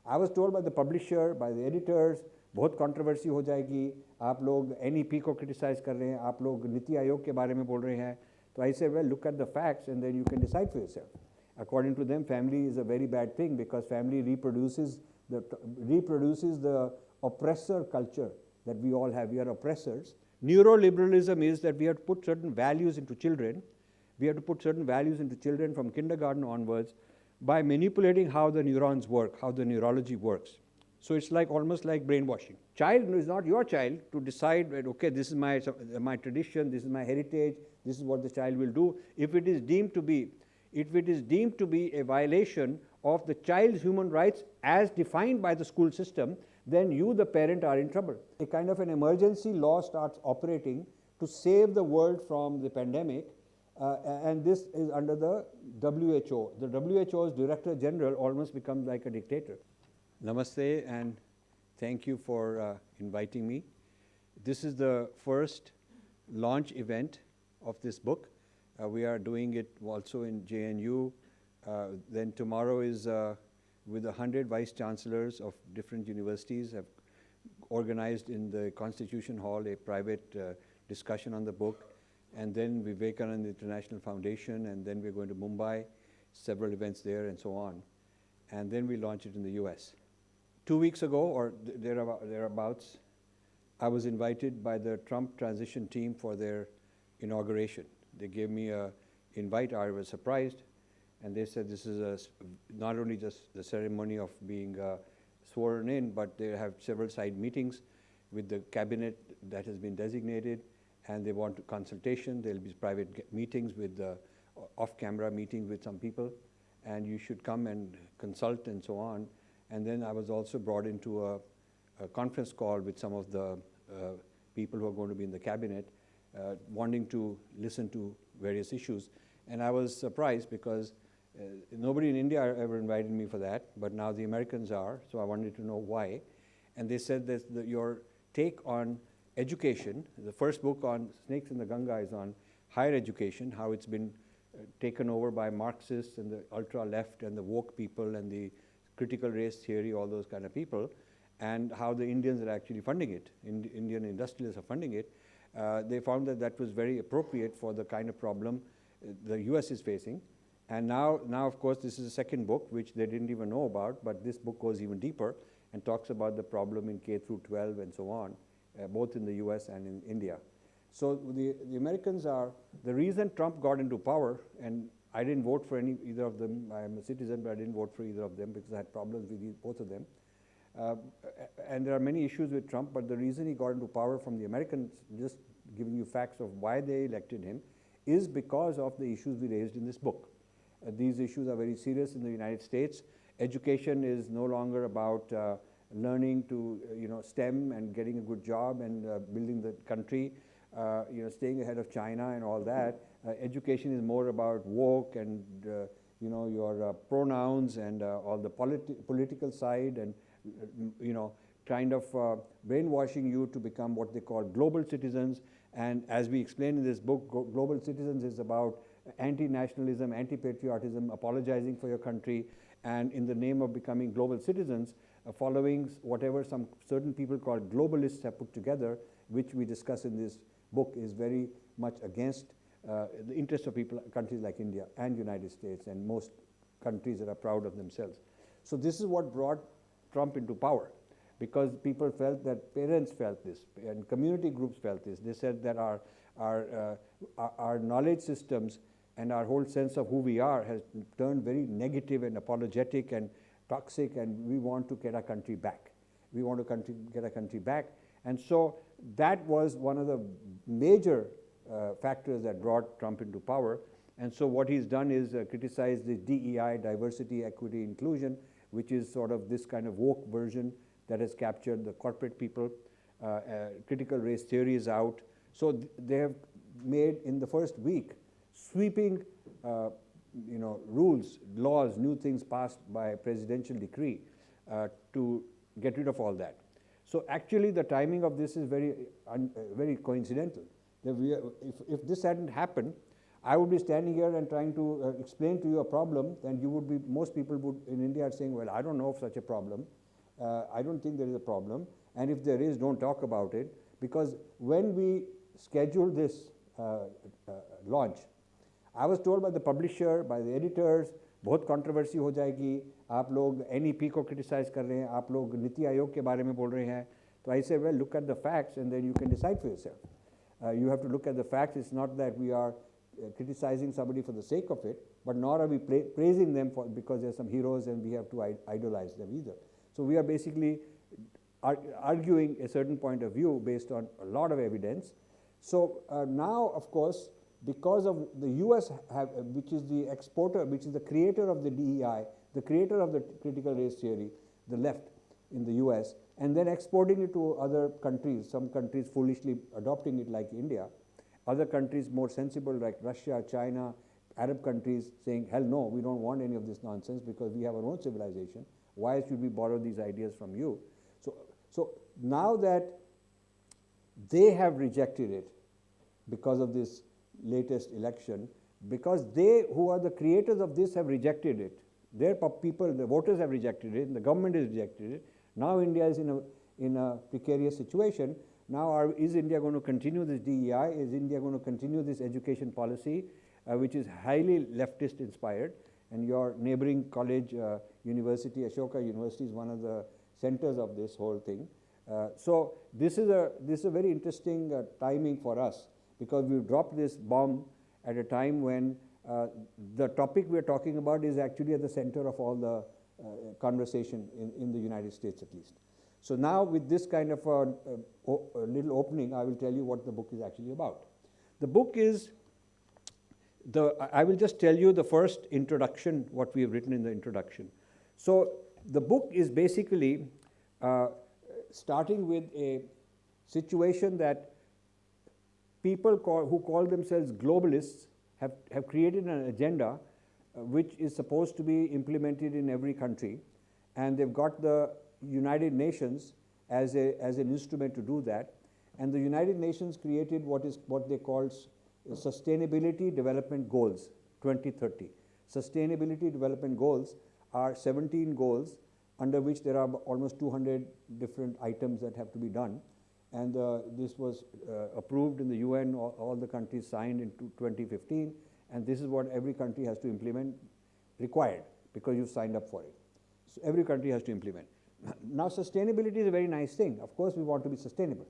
I was told by the publisher, by the editors, बहुत controversy हो जाएगी, आप लोग NEP को criticize कर रहे हैं, आप लोग नीति आयोग के बारे में बोल रहे हैं. So I said, well, look at the facts and then you can decide for yourself. According to them, family is a very bad thing because family reproduces the oppressor culture that we all have. We are oppressors. Neuroliberalism is that we have to put certain values into children. We have to put certain values into children from kindergarten onwards by manipulating how the neurons work, how the neurology works. So it's like almost like brainwashing. Child is not your child to decide that, okay, this is my tradition, this is my heritage, this is what the child will do. If it is deemed to be a violation of the child's human rights as defined by the school system, then you, the parent, are in trouble. A kind of an emergency law starts operating to save the world from the pandemic, and this is under the WHO. The WHO's Director General almost becomes like a dictator. Namaste and thank you for inviting me. This is the first launch event of this book. We are doing it also in JNU. Then tomorrow is with 100 vice chancellors of different universities have organized in the Constitution Hall a private discussion on the book. And then Vivekananda International Foundation, and then we're going to Mumbai, several events there and so on. And then we launch it in the US. 2 weeks ago, or thereabouts, I was invited by the Trump transition team for their inauguration. They gave me an invite. I was surprised. And they said this is not only just the ceremony of being sworn in, but they have several side meetings with the cabinet that has been designated, and they want consultation. There'll be private meetings with off-camera meetings with some people, and you should come and consult and so on. And then I was also brought into a conference call with some of the people who are going to be in the cabinet, wanting to listen to various issues. And I was surprised because nobody in India ever invited me for that, but now the Americans are, so I wanted to know why. And they said that your take on education, the first book on snakes in the Ganga is on higher education, how it's been taken over by Marxists and the ultra-left and the woke people and the critical race theory, all those kind of people, and how the Indians are actually funding it. Indian industrialists are funding it. They found that that was very appropriate for the kind of problem the US is facing. And now, of course, this is a second book, which they didn't even know about, but this book goes even deeper and talks about the problem in K through 12 and so on, both in the US and in India. So the Americans are, the reason Trump got into power, and I didn't vote for either of them. I am a citizen, but I didn't vote for either of them because I had problems with both of them. And there are many issues with Trump, but the reason he got into power from the Americans, just giving you facts of why they elected him, is because of the issues we raised in this book. These issues are very serious in the United States. Education is no longer about learning to STEM and getting a good job and building the country, staying ahead of China and all that. Education is more about woke and your pronouns and all the political side and kind of brainwashing you to become what they call global citizens. And as we explain in this book, global citizens is about anti-nationalism, anti-patriotism, apologizing for your country, and in the name of becoming global citizens, following whatever some certain people called globalists have put together, which we discuss in this book, is very much against the interests of countries like India and United States and most countries that are proud of themselves. So this is what brought Trump into power, because people felt that, parents felt this, and community groups felt this. They said that our knowledge systems and our whole sense of who we are has turned very negative and apologetic and toxic, and we want to get our country back. We want to get our country back. And so that was one of the major factors that brought Trump into power. And so what he's done is criticize the DEI, diversity, equity, inclusion, which is sort of this kind of woke version that has captured the corporate people. Critical race theory is out. So they have made, in the first week, sweeping rules, laws, new things passed by presidential decree to get rid of all that. So actually the timing of this is very coincidental. If this hadn't happened, I would be standing here and trying to explain to you a problem, then you would be, most people would in India are saying, well, I don't know of such a problem. I don't think there is a problem. And if there is, don't talk about it. Because when we scheduled this launch, I was told by the publisher, by the editors, बहुत controversy हो जाएगी, आप लोग NEP को criticize कर रहे हैं, आप लोग नीति आयोग के बारे में बोल रहे हैं. So I said, well, look at the facts and then you can decide for yourself. You have to look at the facts. It's not that we are criticizing somebody for the sake of it, but nor are we praising them because they're some heroes and we have to idolize them either. So we are basically arguing a certain point of view based on a lot of evidence. So now, of course, because of the US, which is the exporter, which is the creator of the DEI, the creator of the critical race theory, the left in the US, and then exporting it to other countries, some countries foolishly adopting it like India, other countries more sensible like Russia, China, Arab countries saying, hell no, we don't want any of this nonsense because we have our own civilization. Why should we borrow these ideas from you? So now that they have rejected it because of this latest election, because they who are the creators of this have rejected it, their people, the voters have rejected it, and the government has rejected it. Now India is in a precarious situation. Now is India going to continue this DEI? Is India going to continue this education policy, which is highly leftist inspired? And your neighboring college, university, Ashoka University, is one of the centers of this whole thing. So this is a very interesting timing for us, because we've dropped this bomb at a time when the topic we're talking about is actually at the center of all the conversation in the United States at least. So now with this kind of a little opening, I will tell you what the book is actually about. The book is, I will just tell you the first introduction, what we have written in the introduction. So the book is basically starting with a situation that people who call themselves globalists have created an agenda which is supposed to be implemented in every country, and they've got the United Nations as an instrument to do that. And the United Nations created what they call Sustainability Development Goals 2030. Sustainability Development Goals are 17 goals under which there are almost 200 different items that have to be done. And this was approved in the UN, all the countries signed in 2015, and this is what every country has to implement, required, because you've signed up for it. So every country has to implement. Now sustainability is a very nice thing. Of course we want to be sustainable.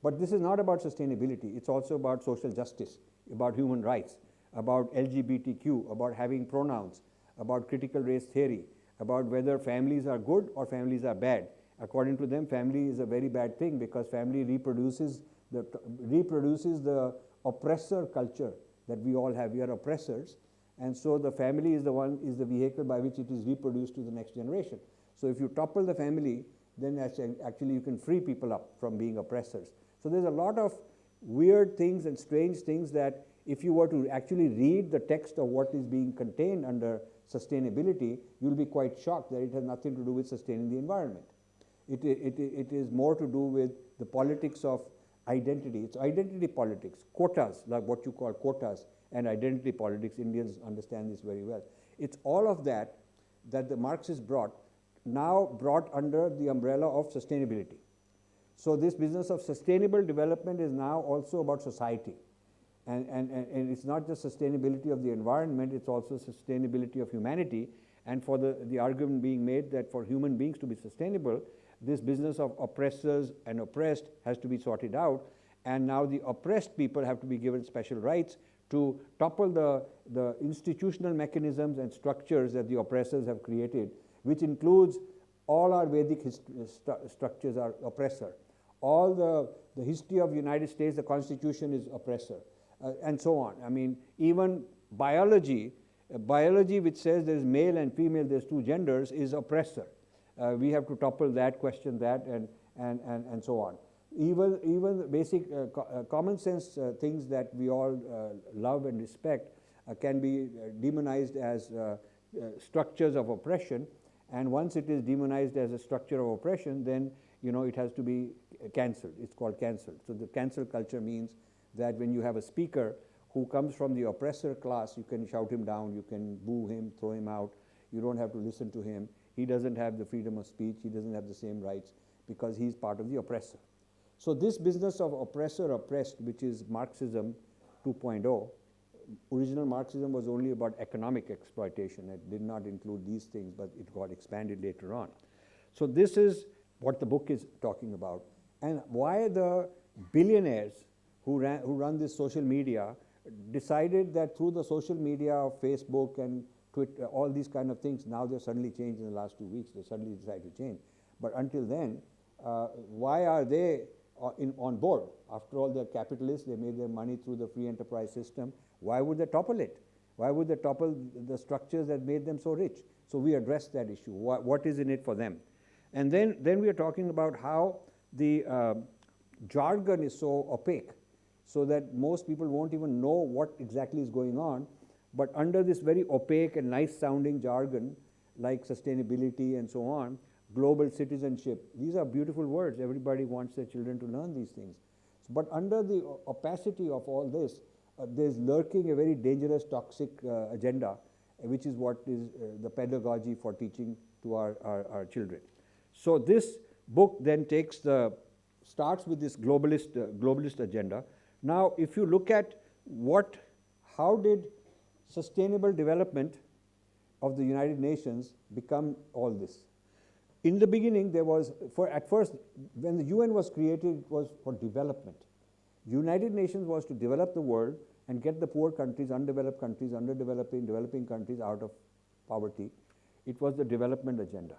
But this is not about sustainability. It's also about social justice, about human rights, about LGBTQ, about having pronouns, about critical race theory, about whether families are good or families are bad. According to them, family is a very bad thing because family reproduces the oppressor culture that we all have. We are oppressors, and so the family is the vehicle by which it is reproduced to the next generation. So if you topple the family, then actually you can free people up from being oppressors. So there's a lot of weird things and strange things that if you were to actually read the text of what is being contained under sustainability, you'll be quite shocked that it has nothing to do with sustaining the environment. It is more to do with the politics of identity. It's identity politics, quotas, like what you call quotas, and identity politics. Indians understand this very well. It's all of that the Marxists now brought under the umbrella of sustainability. So this business of sustainable development is now also about society. And it's not just sustainability of the environment, it's also sustainability of humanity. And for the argument being made that for human beings to be sustainable, this business of oppressors and oppressed has to be sorted out, and now the oppressed people have to be given special rights to topple the institutional mechanisms and structures that the oppressors have created, which includes all our Vedic structures are oppressor. All the history of the United States, the Constitution is oppressor, and so on. I mean, even biology which says there's male and female, there's two genders, is oppressor. We have to topple that, question that, and so on. Even basic common sense things that we all love and respect can be demonized as structures of oppression, and once it is demonized as a structure of oppression, then it has to be cancelled. It's called cancelled. So the cancel culture means that when you have a speaker who comes from the oppressor class, you can shout him down, you can boo him, throw him out, you don't have to listen to him. He doesn't have the freedom of speech, he doesn't have the same rights because he's part of the oppressor. So this business of oppressor-oppressed, which is Marxism 2.0, original Marxism was only about economic exploitation. It did not include these things, but it got expanded later on. So this is what the book is talking about. And why the billionaires who run this social media decided that through the social media of Facebook and Twitter, all these kind of things, now they've suddenly changed in the last 2 weeks. They suddenly decided to change. But until then, why are they on board? After all, they're capitalists. They made their money through the free enterprise system. Why would they topple it? Why would they topple the structures that made them so rich? So we addressed that issue. What is in it for them? And then we are talking about how the jargon is so opaque, so that most people won't even know what exactly is going on. But under this very opaque and nice sounding jargon, like sustainability and so on, global citizenship, these are beautiful words. Everybody wants their children to learn these things. But under the opacity of all this, there's lurking a very dangerous, toxic agenda, which is what is the pedagogy for teaching to our children. So this book then starts with this globalist agenda. Now, if you look at how did sustainable development of the United Nations become all this? In the beginning, there was, at first, when the UN was created, it was for development. United Nations was to develop the world and get the poor countries, undeveloped countries, developing countries out of poverty. It was the development agenda.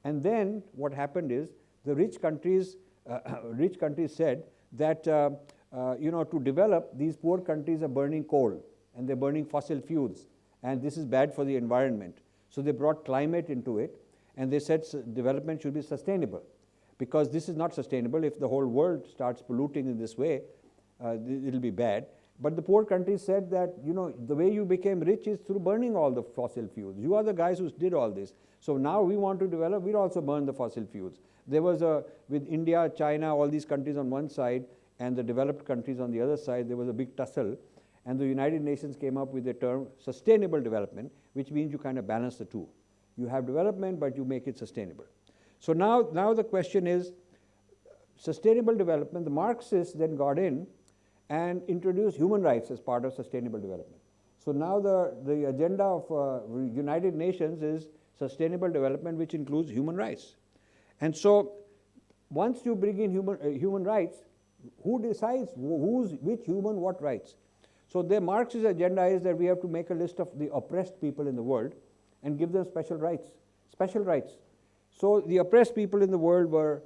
And then what happened is the rich countries said that to develop, these poor countries are burning coal and they're burning fossil fuels, and this is bad for the environment. So they brought climate into it, and they said development should be sustainable, because this is not sustainable. If the whole world starts polluting in this way, it'll be bad. But the poor countries said that, the way you became rich is through burning all the fossil fuels. You are the guys who did all this. So now we want to develop, we'll also burn the fossil fuels. There was with India, China, all these countries on one side, and the developed countries on the other side, there was a big tussle. And the United Nations came up with the term sustainable development, which means you kind of balance the two. You have development, but you make it sustainable. So now the question is, sustainable development, the Marxists then got in and introduced human rights as part of sustainable development. So now the agenda of United Nations is sustainable development, which includes human rights. And so once you bring in human rights, who decides which human what rights? So the Marxist agenda is that we have to make a list of the oppressed people in the world and give them special rights. So the oppressed people in the world were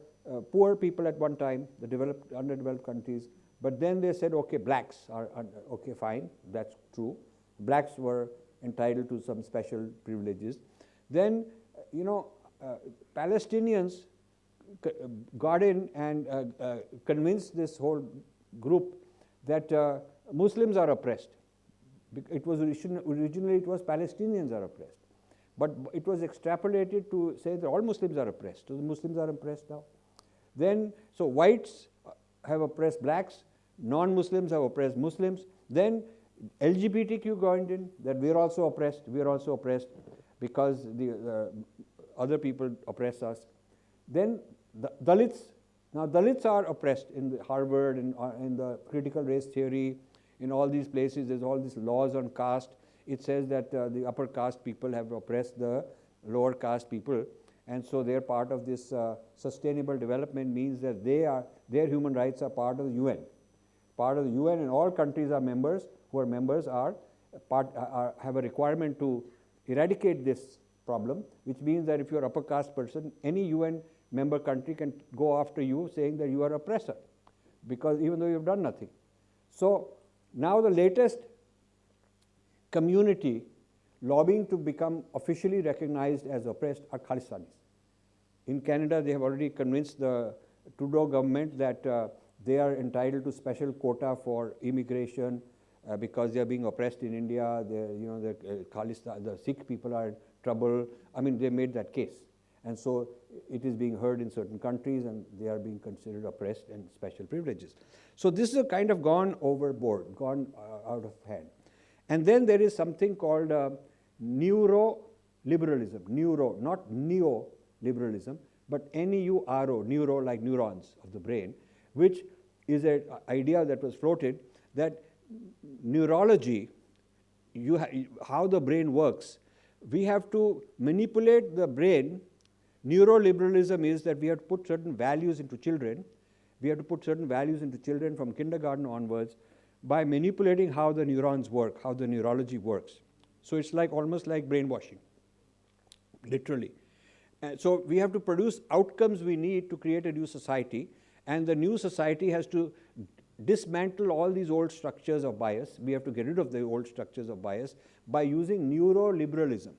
poor people at one time, the underdeveloped countries. But then they said, okay, blacks are, okay, fine, that's true. Blacks were entitled to some special privileges. Then, Palestinians got in and convinced this whole group that Muslims are oppressed. It was originally it was Palestinians are oppressed. But it was extrapolated to say that all Muslims are oppressed. So the Muslims are oppressed now. Then, so whites have oppressed blacks, non-Muslims have oppressed Muslims. Then LGBTQ joined in, that we are also oppressed because the other people oppress us. Then the Dalits, now Dalits are oppressed in the Harvard and in the critical race theory, in all these places, there's all these laws on caste. It says that the upper caste people have oppressed the lower caste people, and so they're part of this sustainable development means that their human rights are part of the UN. Part of the UN, and all countries are members, who are members have a requirement to eradicate this problem, which means that if you're an upper caste person, any UN member country can go after you saying that you are oppressor, because even though you've done nothing. So now the latest community lobbying to become officially recognized as oppressed are Khalistanis. In Canada, they have already convinced the Trudeau government that they are entitled to special quota for immigration because they are being oppressed in India. The Sikh people are in trouble. I mean, they made that case. And so it is being heard in certain countries, and they are being considered oppressed and special privileges. So this is a kind of gone overboard, gone out of hand. And then there is something called neuroliberalism. Neuro, not neoliberalism, but N-E-U-R-O, neuro like neurons of the brain, which is an idea that was floated that neurology, how the brain works, we have to manipulate the brain. Neuroliberalism is that we have to put certain values into children. We have to put certain values into children from kindergarten onwards by manipulating how the neurons work, how the neurology works. So it's like almost like brainwashing, literally. So we have to produce outcomes we need to create a new society, and the new society has to dismantle all these old structures of bias. We have to get rid of the old structures of bias by using neuroliberalism.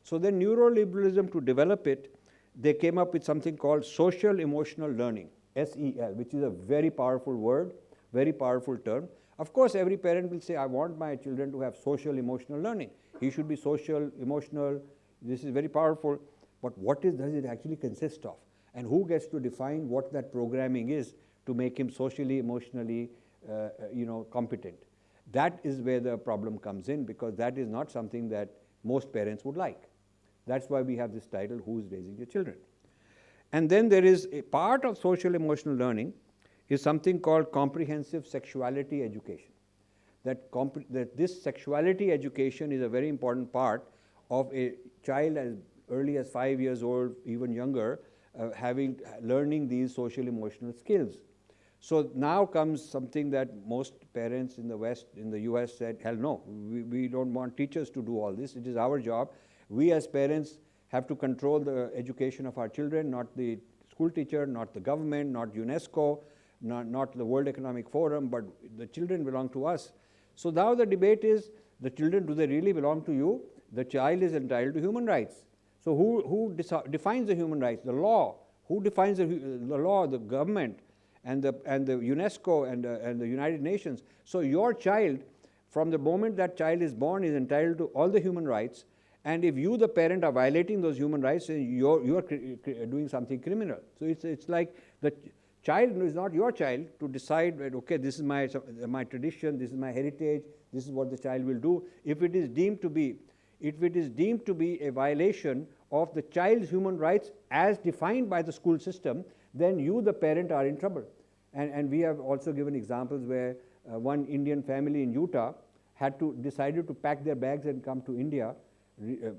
So then neuroliberalism, to develop it, they came up with something called social emotional learning, SEL, which is a very powerful word, very powerful term. Of course, every parent will say, I want my children to have social emotional learning. He should be social, emotional. This is very powerful. But what does it actually consist of? And who gets to define what that programming is to make him socially, emotionally, competent? That is where the problem comes in, because that is not something that most parents would like. That's why we have this title, Who's Raising Your Children? And then there is a part of social emotional learning is something called comprehensive sexuality education. That this sexuality education is a very important part of a child as early as 5 years old, even younger, learning these social emotional skills. So now comes something that most parents in the West, in the US said, hell no, we don't want teachers to do all this. It is our job. We as parents have to control the education of our children, not the school teacher, not the government, not UNESCO, not the World Economic Forum, but the children belong to us. So now the debate is, the children, do they really belong to you? The child is entitled to human rights. So who defines the human rights? The law. Who defines the law? The government and the UNESCO and the United Nations. So your child, from the moment that child is born, is entitled to all the human rights. And if you, the parent, are violating those human rights, you're doing something criminal. So it's like the child is not your child to decide, okay, this is my tradition, this is my heritage, this is what the child will do. If it is deemed to be a violation of the child's human rights as defined by the school system, then you, the parent, are in trouble. And we have also given examples where one Indian family in Utah decided to pack their bags and come to India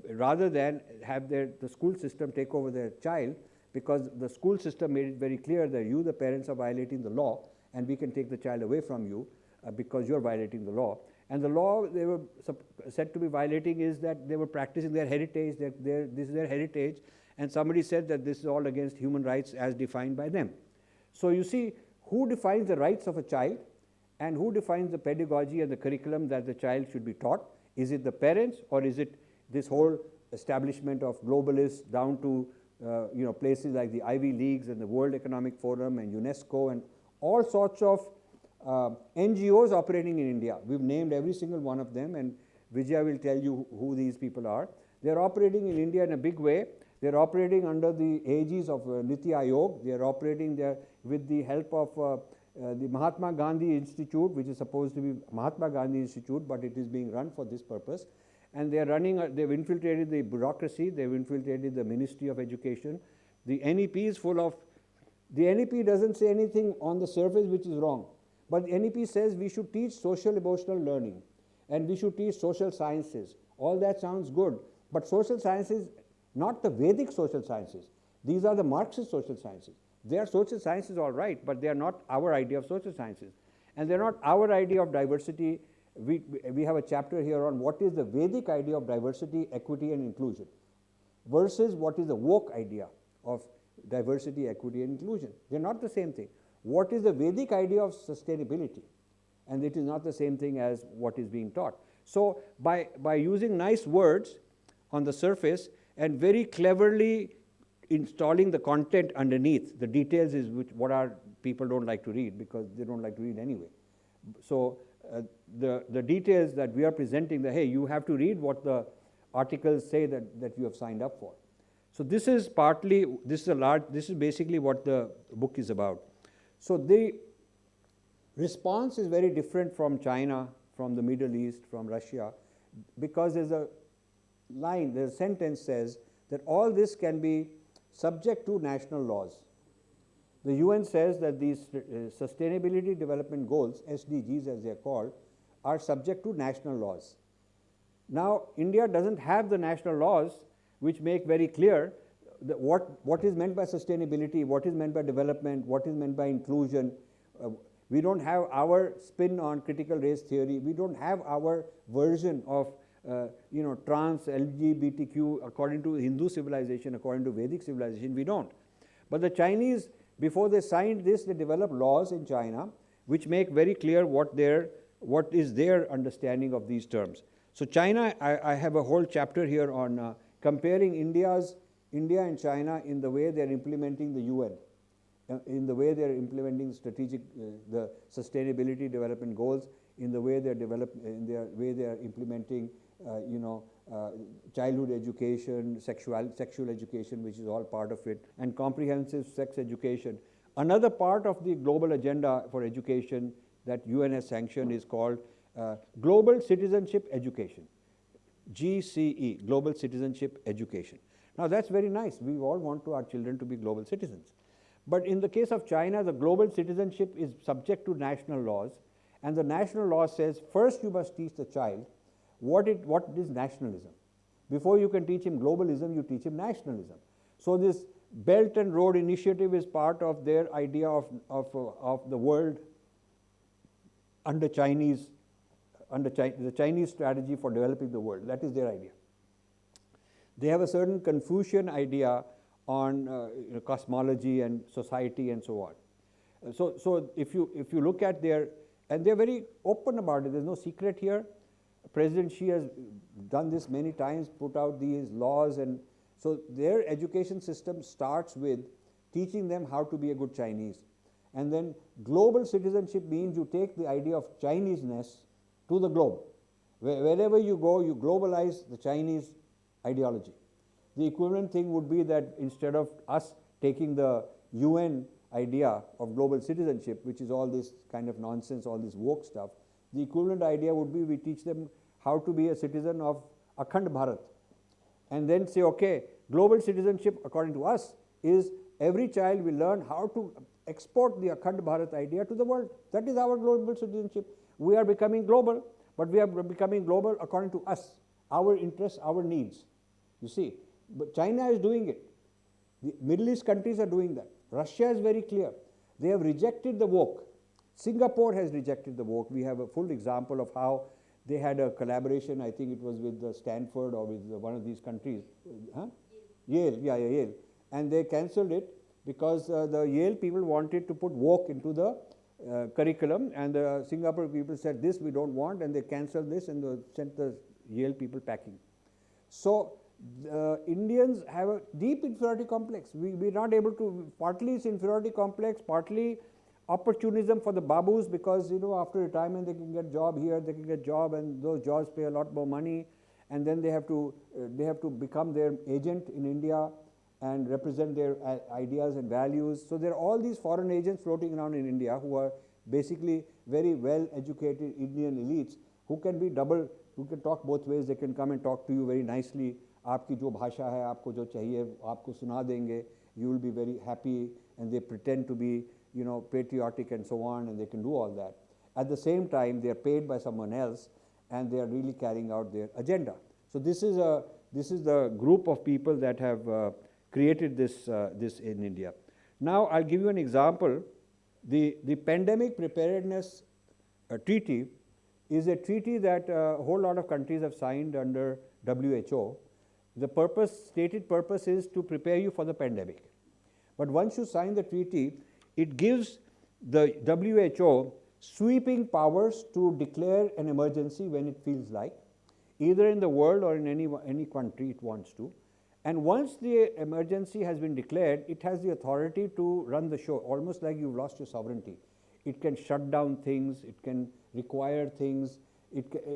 rather than have the school system take over their child, because the school system made it very clear that you, the parents, are violating the law, and we can take the child away from you because you're violating the law. And the law they were said to be violating is that they were practicing their heritage, this is their heritage, and somebody said that this is all against human rights as defined by them. So you see, who defines the rights of a child, and who defines the pedagogy and the curriculum that the child should be taught? Is it the parents, or is it this whole establishment of globalists down to places like the Ivy Leagues and the World Economic Forum and UNESCO and all sorts of NGOs operating in India? We've named every single one of them, and Vijaya will tell you who these people are. They're operating in India in a big way. They're operating under the aegis of Niti Aayog. They're operating there with the help of the Mahatma Gandhi Institute, which is supposed to be Mahatma Gandhi Institute, but it is being run for this purpose. And they've infiltrated the bureaucracy, they've infiltrated the Ministry of Education. The NEP is full of, the NEP doesn't say anything on the surface which is wrong, but the NEP says we should teach social emotional learning and we should teach social sciences. All that sounds good, but social sciences, not the Vedic social sciences. These are the Marxist social sciences. They are social sciences, all right, but they are not our idea of social sciences. And they're not our idea of diversity. We have a chapter here on what is the Vedic idea of diversity, equity, and inclusion versus what is the woke idea of diversity, equity, and inclusion. They're not the same thing. What is the Vedic idea of sustainability? And it is not the same thing as what is being taught. So by using nice words on the surface and very cleverly installing the content underneath, the details is what our people don't like to read, because they don't like to read anyway. So the details that we are presenting, that hey, you have to read what the articles say that you have signed up for. So this is partly, this is basically what the book is about. So the response is very different from China, from the Middle East, from Russia, because there's a line, there's a sentence says that all this can be subject to national laws. The UN says that these Sustainability Development Goals, SDGs as they are called, are subject to national laws. Now, India doesn't have the national laws which make very clear what is meant by sustainability, what is meant by development, what is meant by inclusion. We don't have our spin on critical race theory. We don't have our version of trans, LGBTQ according to Hindu civilization, according to Vedic civilization. We don't. But the Chinese, before they signed this, they developed laws in China which make very clear what is their understanding of these terms. So China, I have a whole chapter here on comparing India and China in the way they're implementing the UN, in the way they're implementing the Sustainability Development Goals, in the way they're implementing childhood education, sexual education, which is all part of it, and comprehensive sex education. Another part of the global agenda for education that UN has sanctioned is called Global Citizenship Education, GCE, Global Citizenship Education. Now that's very nice. We all want our children to be global citizens. But in the case of China, the global citizenship is subject to national laws, and the national law says first you must teach the child what is nationalism. Before you can teach him globalism, you teach him nationalism. So this Belt and Road Initiative is part of their idea of the world under the Chinese strategy for developing the world. That is their idea. They have a certain Confucian idea on cosmology and society and so on. So if you look at and they're very open about it. There's no secret here. President Xi has done this many times, put out these laws, and so their education system starts with teaching them how to be a good Chinese. And then global citizenship means you take the idea of Chineseness to the globe. Wherever you go, you globalize the Chinese ideology. The equivalent thing would be that instead of us taking the UN idea of global citizenship, which is all this kind of nonsense, all this woke stuff, the equivalent idea would be we teach them how to be a citizen of Akhand Bharat. And then say, okay, global citizenship according to us is every child will learn how to export the Akhand Bharat idea to the world. That is our global citizenship. We are becoming global, but we are becoming global according to us, our interests, our needs. You see, but China is doing it. The Middle East countries are doing that. Russia is very clear. They have rejected the woke. Singapore has rejected the woke. We have a full example of how they had a collaboration, I think it was with Stanford or with one of these countries. Yale, Yale. And they cancelled it because the Yale people wanted to put woke into the curriculum, and the Singapore people said this we don't want, and they cancelled this and they sent the Yale people packing. So Indians have a deep inferiority complex. We're not able to, partly it's inferiority complex, partly opportunism for the babus, because after retirement they can get job here, they can get job, and those jobs pay a lot more money, and then they have to become their agent in India and represent their ideas and values. So there are all these foreign agents floating around in India who are basically very well educated Indian elites who can be who can talk both ways. They can come and talk to you very nicely. आपकी जो भाषा है, आपको जो चाहिए आपको सुना देंगे. You will be very happy, and they pretend to be patriotic and so on, and they can do all that. At the same time, they are paid by someone else, and they are really carrying out their agenda. So this is the group of people that have created this in India. Now I'll give you an example. The Pandemic Preparedness Treaty is a treaty that a whole lot of countries have signed under WHO. The stated purpose is to prepare you for the pandemic. But once you sign the treaty, it gives the WHO sweeping powers to declare an emergency when it feels like, either in the world or in any country it wants to. And once the emergency has been declared, it has the authority to run the show, almost like you've lost your sovereignty. It can shut down things, it can require things.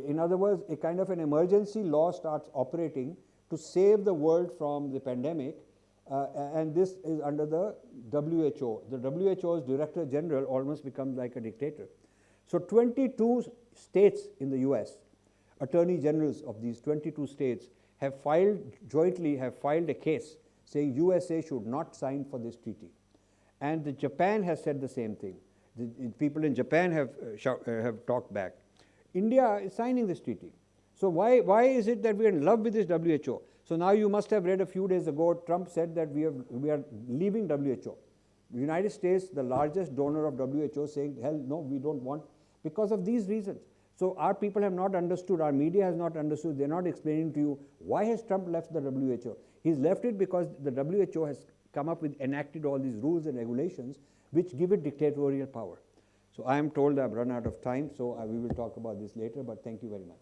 In other words, a kind of an emergency law starts operating to save the world from the pandemic, and this is under the WHO. The WHO's Director General almost becomes like a dictator. So 22 states in the US, attorney generals of these 22 states have jointly filed a case saying USA should not sign for this treaty. And Japan has said the same thing. The people in Japan have talked back. India is signing this treaty. So why is it that we are in love with this WHO? So now you must have read a few days ago, Trump said that we are leaving WHO. The United States, the largest donor of WHO, saying, hell no, we don't want, because of these reasons. So our people have not understood, our media has not understood, they're not explaining to you, why has Trump left the WHO? He's left it because the WHO has come up with, enacted all these rules and regulations which give it dictatorial power. So I am told I've run out of time, so we will talk about this later, but thank you very much.